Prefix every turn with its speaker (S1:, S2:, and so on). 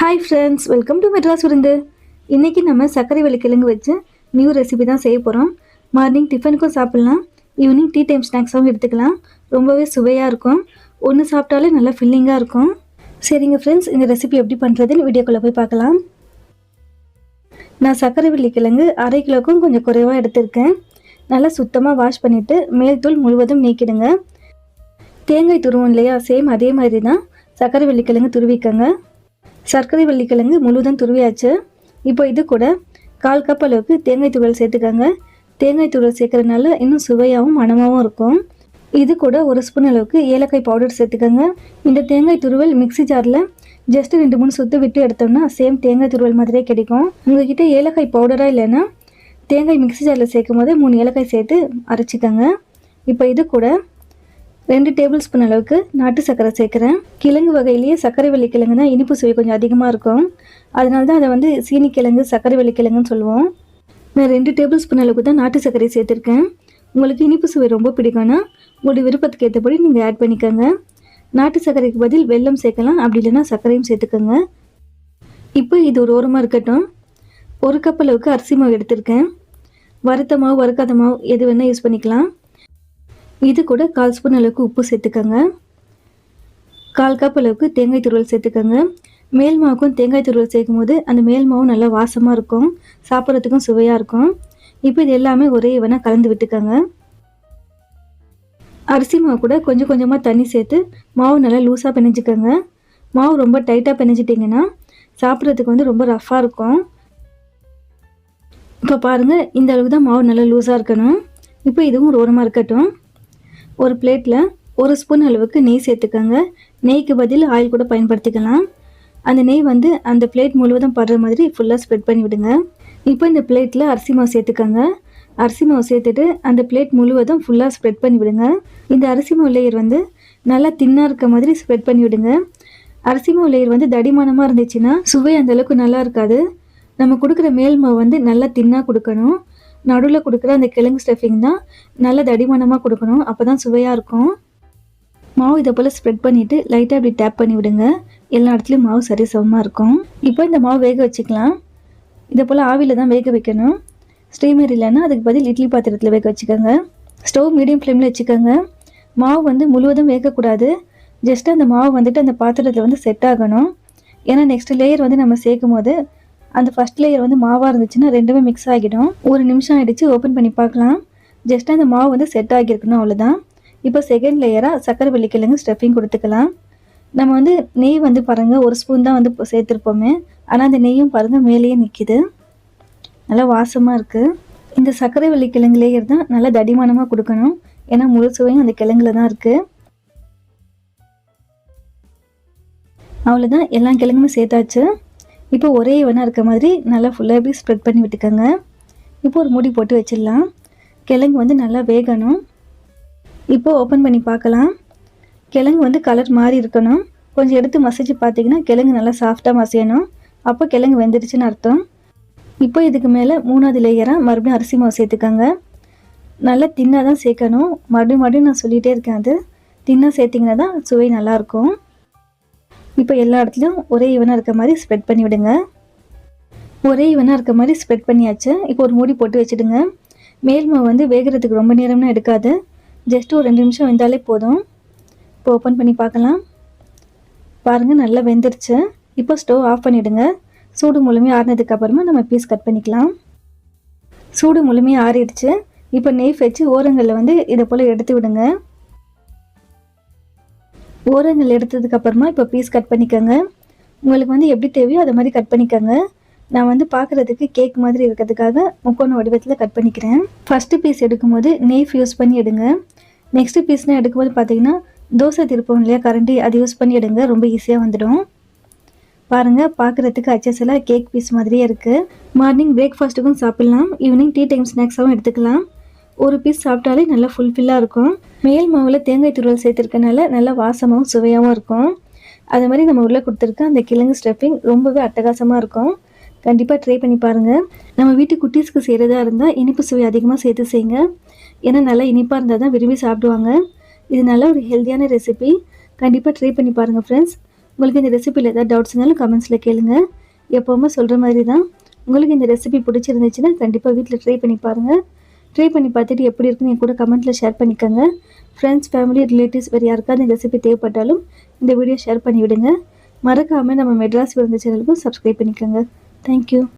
S1: Hi friends, welcome to Madras விருந்து. இன்றைக்கி நம்ம சர்க்கரை வெள்ளிக்கிழங்கு வச்சு நியூ ரெசிபி தான் செய்ய போகிறோம். மார்னிங் டிஃபனுக்கும் சாப்பிட்லாம், ஈவினிங் டீ டைம் ஸ்நாக்ஸாகவும் எடுத்துக்கலாம். ரொம்பவே சுவையாக இருக்கும். ஒன்று சாப்பிட்டாலே நல்லா ஃபில்லிங்காக இருக்கும். சரிங்க ஃப்ரெண்ட்ஸ், இந்த ரெசிபி எப்படி பண்ணுறதுன்னு வீடியோக்குள்ளே போய் பார்க்கலாம். நான் சர்க்கரை வெள்ளிக்கிழங்கு 1/2 கிலோக்கும் கொஞ்சம் குறைவாக எடுத்திருக்கேன். நல்லா சுத்தமாக வாஷ் பண்ணிவிட்டு மேல் தூள் முழுவதும் நீக்கிடுங்க. தேங்காய் துருவோம் இல்லையா, சேம் அதே மாதிரி தான் சர்க்கரை வெள்ளிக்கிழங்கு துருவிக்கங்க. சர்க்கரை வெள்ளிக்கிழங்கு முழுவதும் துருவியாச்சு. இப்போ இது கூட 1/4 கப் அளவுக்கு தேங்காய் துருவல் சேர்த்துக்கங்க. தேங்காய் துருவல் சேர்க்கறதுனால இன்னும் சுவையாகவும் மணமாகவும் இருக்கும். இது கூட 1 ஸ்பூன் அளவுக்கு ஏலக்காய் பவுடர் சேர்த்துக்கங்க. இந்த தேங்காய் துருவல் மிக்ஸி ஜாரில் ஜஸ்ட் 2-3 சுற்று விட்டு எடுத்தோம்னா சேம் தேங்காய் துருவல் மாதிரியே கிடைக்கும். உங்ககிட்ட ஏலக்காய் பவுடராக இல்லைன்னா தேங்காய் மிக்ஸி ஜாரில் சேர்க்கும் போது 3 ஏலக்காய் சேர்த்து அரைச்சிக்கங்க. இப்போ இது கூட 2 டேபிள் ஸ்பூன் அளவுக்கு நாட்டு சர்க்கரை சேர்க்குறேன். கிழங்கு வகையிலேயே சர்க்கரை வெள்ளிக்கிழங்கு தான் இனிப்பு சுவை கொஞ்சம் அதிகமாக இருக்கும். அதனால தான் அதை சீனி கிழங்கு சர்க்கரை வெள்ளிக்கிழங்குன்னு சொல்லுவோம். நான் 2 டேபிள் ஸ்பூன் அளவுக்கு தான் நாட்டு சர்க்கரை சேர்த்துருக்கேன். உங்களுக்கு இனிப்பு சுவை ரொம்ப பிடிக்கும்னா உங்களுடைய விருப்பத்துக்கு ஏற்றபடி நீங்கள் ஆட் பண்ணிக்கோங்க. நாட்டு சர்க்கரைக்கு பதில் வெல்லம் சேர்க்கலாம், அப்படி இல்லைன்னா சர்க்கரையும் சேர்த்துக்கோங்க. இப்போ இது ஒரு ஓரமாக இருக்கட்டும். 1 கப் அளவுக்கு அரிசி மாவு எடுத்திருக்கேன். வறுத்த மாவு வறுக்காத மாவு எது வேணால் யூஸ் பண்ணிக்கலாம். இது கூட 1/4 ஸ்பூன் அளவுக்கு உப்பு சேர்த்துக்கோங்க. 1/4 கப் அளவுக்கு தேங்காய் துருவல் சேர்த்துக்கோங்க. மேல் மாவுக்கும் தேங்காய் துருவல் சேர்க்கும் போது அந்த மேல் மாவும் நல்லா வாசமாக இருக்கும், சாப்பிட்றதுக்கும் சுவையாக இருக்கும். இப்போ இது எல்லாமே ஒரே ஈவனாக கலந்து விட்டுக்கோங்க. அரிசி மாவு கூட கொஞ்சம் கொஞ்சமாக தண்ணி சேர்த்து மாவு நல்லா லூஸாக பிணைஞ்சிக்கோங்க. மாவு ரொம்ப டைட்டாக பிணைஞ்சிட்டிங்கன்னா சாப்பிட்றதுக்கு ரொம்ப ரஃப்பாக இருக்கும். இப்போ பாருங்கள், இந்த அளவுக்கு தான் மாவு நல்லா லூஸாக இருக்கணும். இப்போ இதுவும் ஒரு ஓரமாக இருக்கட்டும். ஒரு பிளேட்டில் 1 ஸ்பூன் அளவுக்கு நெய் சேர்த்துக்கோங்க. நெய்க்கு பதில் ஆயில் கூட பயன்படுத்திக்கலாம். அந்த நெய் அந்த பிளேட் முழுவதும் படுற மாதிரி ஃபுல்லாக ஸ்ப்ரெட் பண்ணி விடுங்க. இப்போ இந்த பிளேட்டில் அரிசி மாவு சேர்த்துக்கோங்க. அரிசி மாவு சேர்த்துட்டு அந்த பிளேட் முழுவதும் ஃபுல்லாக ஸ்ப்ரெட் பண்ணி விடுங்க. இந்த அரிசி மாவு லேயர் நல்லா தின்னாக இருக்க மாதிரி ஸ்ப்ரெட் பண்ணி விடுங்க. அரிசி மாவு லேயர் தடிமானமாக இருந்துச்சுன்னா சுவை அந்தளவுக்கு நல்லா இருக்காது. நம்ம கொடுக்குற மேல் மாவு நல்லா தின்னாக கொடுக்கணும். நடுவில் கொடுக்குற அந்த கிழங்கு ஸ்டஃபிங் தான் நல்ல தடிமனமாக கொடுக்கணும், அப்போ தான் சுவையாக இருக்கும். மாவு இதை போல் ஸ்ப்ரெட் பண்ணிவிட்டு லைட்டாக அப்படி டேப் பண்ணி விடுங்க. எல்லா இடத்துலையும் மாவு சரி சமமாக இருக்கும். இப்போ இந்த மாவு வேக வச்சுக்கலாம். இதை போல் ஆவியில் தான் வேக வைக்கணும். ஸ்டீமர் இல்லைன்னா அதுக்கு பதில் இட்லி பாத்திரத்தில் வேக வச்சுக்கோங்க. ஸ்டவ் மீடியம் ஃப்ளேமில் வச்சுக்கோங்க. மாவு முழுவதும் வேகக்கூடாது. ஜஸ்ட் அந்த மாவு அந்த பாத்திரத்தில் செட் ஆகணும். ஏன்னா நெக்ஸ்ட் லேயர் நம்ம சேர்க்கும் போது அந்த ஃபஸ்ட் லேயர் மாவாக இருந்துச்சுன்னா ரெண்டுமே மிக்ஸ் ஆகிடும். 1 நிமிஷம் ஆகிடுச்சு, ஓப்பன் பண்ணி பார்க்கலாம். ஜஸ்ட் அந்த மாவு செட் ஆகியிருக்கணும், அவ்வளோதான். இப்போ செகண்ட் லேயராக சர்க்கரை வெள்ளிக்கிழங்கு ஸ்டஃபிங் கொடுத்துக்கலாம். நம்ம நெய் பாருங்கள் 1 ஸ்பூன் தான் சேர்த்துருப்போமே, ஆனால் அந்த நெய்யும் பாருங்கள் மேலேயே நிற்கிது, நல்லா வாசமாக இருக்குது. இந்த சர்க்கரை வெள்ளிக்கிழங்கு லேயர் தான் நல்லா தடிமானமாக கொடுக்கணும். ஏன்னா முழு சுவையும் அந்த கிழங்குல தான் இருக்குது. அவ்வளோதான், எல்லா கிழங்குமே சேர்த்தாச்சு. இப்போ ஒரே ஈவனாக இருக்க மாதிரி நல்லா ஃபுல்லாக எப்படி ஸ்ப்ரெட் பண்ணி விட்டுக்கோங்க. இப்போ ஒரு மூடி போட்டு வச்சிடலாம். கிழங்கு நல்லா வேகணும். இப்போ ஓப்பன் பண்ணி பார்க்கலாம். கிழங்கு கலர் மாறி இருக்கணும். கொஞ்சம் எடுத்து மசிச்சு பார்த்தீங்கன்னா கிழங்கு நல்லா சாஃப்டாக மசியணும். அப்போ கிழங்கு வெந்துடுச்சுன்னு அர்த்தம். இப்போ இதுக்கு மேலே 3வது லேயராக மறுபடியும் அரிசி மாவு சேர்த்துக்கோங்க. நல்லா தின்னாக தான் சேர்க்கணும். மறுபடியும் நான் சொல்லிகிட்டே இருக்கேன், அது தின்னாக சேர்த்திங்கன்னா தான் சுவை நல்லாயிருக்கும். இப்போ எல்லா இடத்துலையும் ஒரே ஈவனாக இருக்க மாதிரி ஸ்ப்ரெட் பண்ணி விடுங்க. ஒரே ஈவனாக இருக்க மாதிரி ஸ்ப்ரெட் பண்ணியாச்சு. இப்போ ஒரு மூடி போட்டு வச்சுடுங்க. மேல் மாவு வேகிறதுக்கு ரொம்ப நேரம்னா எடுக்காது. ஜஸ்ட் ஒரு 2 நிமிஷம் வெந்தாலே போதும். இப்போ ஓப்பன் பண்ணி பார்க்கலாம். பாருங்கள், நல்லா வெந்துருச்சு. இப்போ ஸ்டவ் ஆஃப் பண்ணிவிடுங்க. சூடு முழுமையாக ஆறினதுக்கு அப்புறமா நம்ம பீஸ் கட் பண்ணிக்கலாம். சூடு முழுமையாக ஆறிடுச்சு. இப்போ நெய் வச்சு ஓரங்களில் இதை போல் எடுத்து விடுங்க. ஓரங்கள் எடுத்ததுக்கு அப்புறமா இப்போ பீஸ் கட் பண்ணிக்கோங்க. உங்களுக்கு எப்படி தேவையோ அதை மாதிரி கட் பண்ணிக்கோங்க. நான் பார்க்குறதுக்கு கேக் மாதிரி இருக்கிறதுக்காக முக்கோண வடிவத்தில் கட் பண்ணிக்கிறேன். ஃபஸ்ட்டு பீஸ் எடுக்கும்போது நெய் யூஸ் பண்ணி எடுங்க. நெக்ஸ்ட்டு பீஸ்னால் எடுக்கும்போது பார்த்தீங்கன்னா தோசை திருப்போம் இல்லையா, கரண்டி, அது யூஸ் பண்ணி எடுங்க. ரொம்ப ஈஸியாக வந்துடும். பாருங்கள், பார்க்குறதுக்கு அச்சஸெல்லாம் கேக் பீஸ் மாதிரியே இருக்குது. மார்னிங் பிரேக்ஃபாஸ்ட்டுக்கும் சாப்பிட்லாம், ஈவினிங் டீ டைம் ஸ்நாக்ஸாகவும் எடுத்துக்கலாம். ஒரு பீஸ் சாப்பிட்டாலே நல்லா ஃபுல்ஃபில்லாக இருக்கும். மேல் மாவில் தேங்காய் துருவல் சேர்த்துருக்கனால நல்லா வாசமாகவும் சுவையாகவும் இருக்கும். அது மாதிரி நம்ம உள்ளே கொடுத்துருக்க அந்த கிழங்கு ஸ்டஃபிங் ரொம்பவே அட்டகாசமாக இருக்கும். கண்டிப்பாக ட்ரை பண்ணி பாருங்கள். நம்ம வீட்டு குட்டீஸ்க்கு செய்கிறதா இருந்தால் இனிப்பு சுவை அதிகமாக சேர்த்து செய்யுங்க. ஏன்னா நல்லா இனிப்பாக இருந்தால் தான் விரும்பி சாப்பிடுவாங்க. இது நல்ல ஒரு ஹெல்த்தியான ரெசிபி. கண்டிப்பாக ட்ரை பண்ணி பாருங்கள் ஃப்ரெண்ட்ஸ். உங்களுக்கு இந்த ரெசிபியில் ஏதாவது டவுட்ஸ் இருந்தாலும் கமெண்ட்ஸில் கேளுங்க. எப்போவுமே சொல்கிற மாதிரி தான், உங்களுக்கு இந்த ரெசிபி பிடிச்சிருந்துச்சுன்னா கண்டிப்பாக வீட்டில் ட்ரை பண்ணி பாருங்கள். ட்ரை பண்ணி பார்த்துட்டு எப்படி இருக்குன்னு என் கூட கமெண்ட்டில் ஷேர் பண்ணிக்கோங்க. ஃப்ரெண்ட்ஸ், ஃபேமிலி, ரிலேட்டிவ்ஸ் வேறு யாருக்காவது இந்த ரெசிபி தேவைப்பட்டாலும் இந்த வீடியோ ஷேர் பண்ணி விடுங்க. மறக்காமல் நம்ம மெட்ராஸ் விருந்து சேனலுக்கும் சப்ஸ்கிரைப் பண்ணிக்கோங்க. தேங்க்யூ.